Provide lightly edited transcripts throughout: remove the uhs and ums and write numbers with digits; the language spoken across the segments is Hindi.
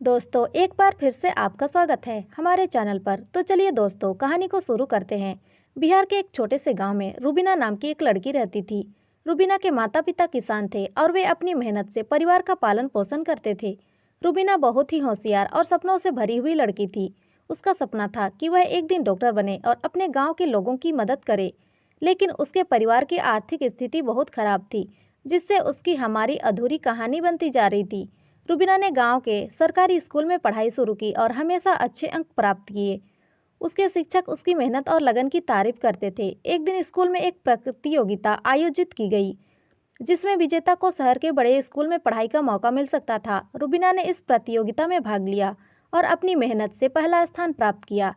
दोस्तों, एक बार फिर से आपका स्वागत है हमारे चैनल पर। तो चलिए दोस्तों, कहानी को शुरू करते हैं। बिहार के एक छोटे से गांव में रूबीना नाम की एक लड़की रहती थी। रूबीना के माता पिता किसान थे और वे अपनी मेहनत से परिवार का पालन पोषण करते थे। रूबीना बहुत ही होशियार और सपनों से भरी हुई लड़की थी। उसका सपना था कि वह एक दिन डॉक्टर बने और अपने गाँव के लोगों की मदद करे। लेकिन उसके परिवार की आर्थिक स्थिति बहुत खराब थी, जिससे उसकी हमारी अधूरी कहानी बनती जा रही थी। रूबीना ने गांव के सरकारी स्कूल में पढ़ाई शुरू की और हमेशा अच्छे अंक प्राप्त किए। उसके शिक्षक उसकी मेहनत और लगन की तारीफ करते थे। एक दिन स्कूल में एक प्रतियोगिता आयोजित की गई, जिसमें विजेता को शहर के बड़े स्कूल में पढ़ाई का मौका मिल सकता था। रूबीना ने इस प्रतियोगिता में भाग लिया और अपनी मेहनत से पहला स्थान प्राप्त किया।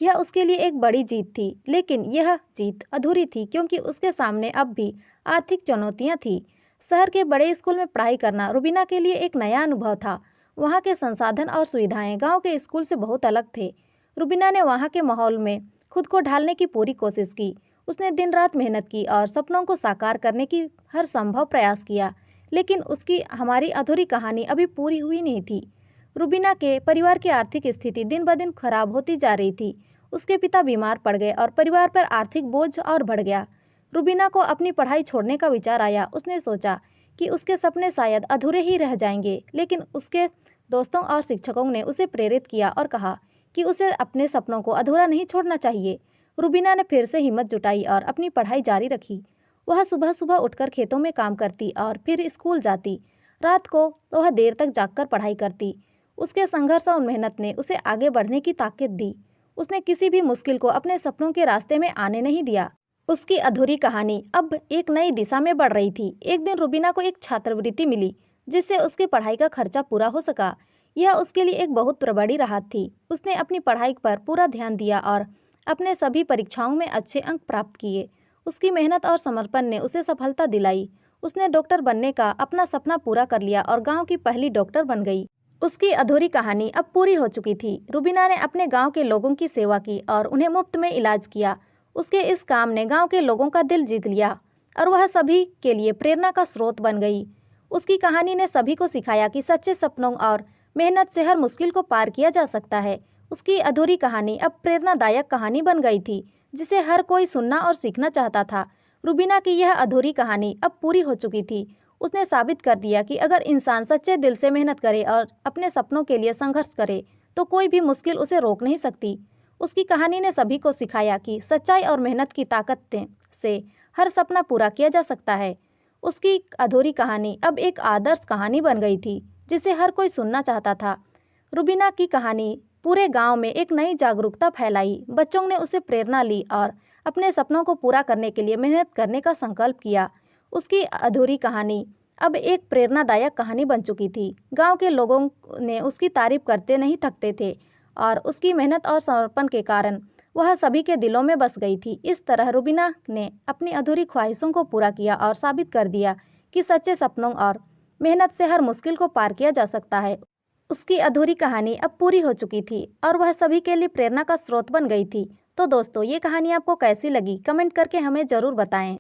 यह उसके लिए एक बड़ी जीत थी, लेकिन यह जीत अधूरी थी क्योंकि उसके सामने अब भी आर्थिक चुनौतियां थीं। शहर के बड़े स्कूल में पढ़ाई करना रूबीना के लिए एक नया अनुभव था। वहाँ के संसाधन और सुविधाएं गांव के स्कूल से बहुत अलग थे। रूबीना ने वहाँ के माहौल में खुद को ढालने की पूरी कोशिश की। उसने दिन रात मेहनत की और सपनों को साकार करने की हर संभव प्रयास किया, लेकिन उसकी हमारी अधूरी कहानी अभी पूरी हुई नहीं थी। रूबीना के परिवार की आर्थिक स्थिति दिन ब दिन खराब होती जा रही थी। उसके पिता बीमार पड़ गए और परिवार पर आर्थिक बोझ और बढ़ गया। रूबीना को अपनी पढ़ाई छोड़ने का विचार आया। उसने सोचा कि उसके सपने शायद अधूरे ही रह जाएंगे, लेकिन उसके दोस्तों और शिक्षकों ने उसे प्रेरित किया और कहा कि उसे अपने सपनों को अधूरा नहीं छोड़ना चाहिए। रूबीना ने फिर से हिम्मत जुटाई और अपनी पढ़ाई जारी रखी। वह सुबह सुबह उठकर खेतों में काम करती और फिर स्कूल जाती। रात को वह देर तक जागकर पढ़ाई करती। उसके संघर्ष और मेहनत ने उसे आगे बढ़ने की ताकत दी। उसने किसी भी मुश्किल को अपने सपनों के रास्ते में आने नहीं दिया। उसकी अधूरी कहानी अब एक नई दिशा में बढ़ रही थी। एक दिन रूबीना को एक छात्रवृत्ति मिली, जिससे उसकी पढ़ाई का खर्चा पूरा हो सका। यह उसके लिए एक बहुत बड़ी राहत थी। उसने अपनी पढ़ाई पर पूरा ध्यान दिया और अपने सभी परीक्षाओं में अच्छे अंक प्राप्त किए। उसकी मेहनत और समर्पण ने उसे सफलता दिलाई। उसने डॉक्टर बनने का अपना सपना पूरा कर लिया और गाँव की पहली डॉक्टर बन गई। उसकी अधूरी कहानी अब पूरी हो चुकी थी। रूबीना ने अपने गाँव के लोगों की सेवा की और उन्हें मुफ्त में इलाज किया। उसके इस काम ने गांव के लोगों का दिल जीत लिया और वह सभी के लिए प्रेरणा का स्रोत बन गई। उसकी कहानी ने सभी को सिखाया कि सच्चे सपनों और मेहनत से हर मुश्किल को पार किया जा सकता है। उसकी अधूरी कहानी अब प्रेरणादायक कहानी बन गई थी, जिसे हर कोई सुनना और सीखना चाहता था। रूबीना की यह अधूरी कहानी अब पूरी हो चुकी थी। उसने साबित कर दिया कि अगर इंसान सच्चे दिल से मेहनत करे और अपने सपनों के लिए संघर्ष करे, तो कोई भी मुश्किल उसे रोक नहीं सकती। उसकी कहानी ने सभी को सिखाया कि सच्चाई और मेहनत की ताकत से हर सपना पूरा किया जा सकता है। उसकी अधूरी कहानी अब एक आदर्श कहानी बन गई थी, जिसे हर कोई सुनना चाहता था। रूबीना की कहानी पूरे गांव में एक नई जागरूकता फैलाई। बच्चों ने उसे प्रेरणा ली और अपने सपनों को पूरा करने के लिए मेहनत करने का संकल्प किया। उसकी अधूरी कहानी अब एक प्रेरणादायक कहानी बन चुकी थी। गांव के लोगों ने उसकी तारीफ करते नहीं थकते थे और उसकी मेहनत और समर्पण के कारण वह सभी के दिलों में बस गई थी। इस तरह रूबीना ने अपनी अधूरी ख्वाहिशों को पूरा किया और साबित कर दिया कि सच्चे सपनों और मेहनत से हर मुश्किल को पार किया जा सकता है। उसकी अधूरी कहानी अब पूरी हो चुकी थी और वह सभी के लिए प्रेरणा का स्रोत बन गई थी। तो दोस्तों, ये कहानी आपको कैसी लगी, कमेंट करके हमें ज़रूर बताएं।